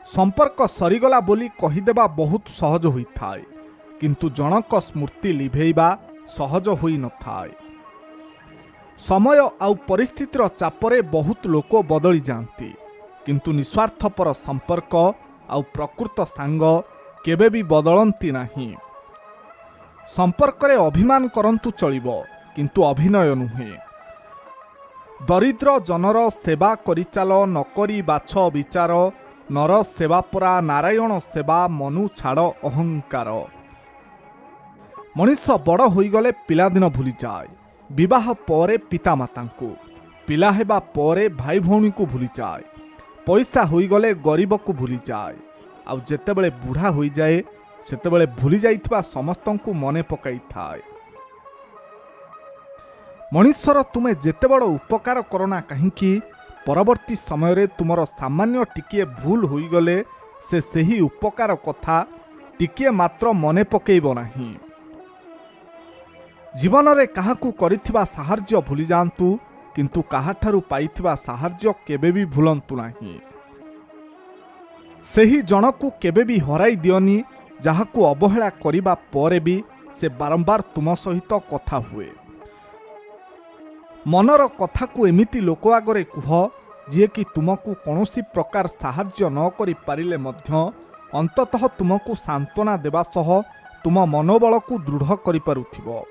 संपर्क सरीगला बोली कहीदेवा बहुत सहज होता है, किंतु जनक स्मृति लिभेइबा सहज होई न थाए। समय आउ परिस्थितिर चापरे बहुत लोक बदली जाती, किंतु निस्वार्थपर संपर्क आउ प्रकृत सांग केबे भी बदलती नहीं। संपर्क रे अभिमान करंतु चलिबो, किंतु अभिनय नुहे। दरिद्र जनर सेवा करिचाल नकरी बाछ विचार, नर सेवा परा नारायण सेवा मनु छाड़ अहंकार। मनीष बड़ होईगले पिलादिन भूली जाए, विवाह परे पितामाता को, पिला हेबा परे भाई भौणी को भूली जाए, पैसा होईगले गरीब को भूली जाए, आउ जेतेबेले बुढ़ा होई जाए सेतेबेले भूली जाइथिबा समस्तंकु मने पकाई थाए। मनीषर तुमे जेते बड़ उपकार करना कहीं परवर्ती समय रे तुमर सामान्य टिकिए भूल होईगले से सही उपकार कथा टिकिए मात्र मने पकेइबो नहीं। जीवन रे काहाकू करिथिबा साहार्य भूली जांतु, किंतु काहाठारु पाइथिबा साहार्य केबे भी भूलंतु नहीं। सही जनकू केबे भी हराई दियोनी जहाकू अवहेला करिबा परे भी से बारंबार तुम सहित कथा हुए। मनर कथा को एमिति लोक आगरे कुह जे कि तुमको कौनसी प्रकार साहार्य न करि पारिले मध्य अंततः तुमको सांत्वना देवा सह तुम मनोबल को दृढ़ करि पारुथिबो।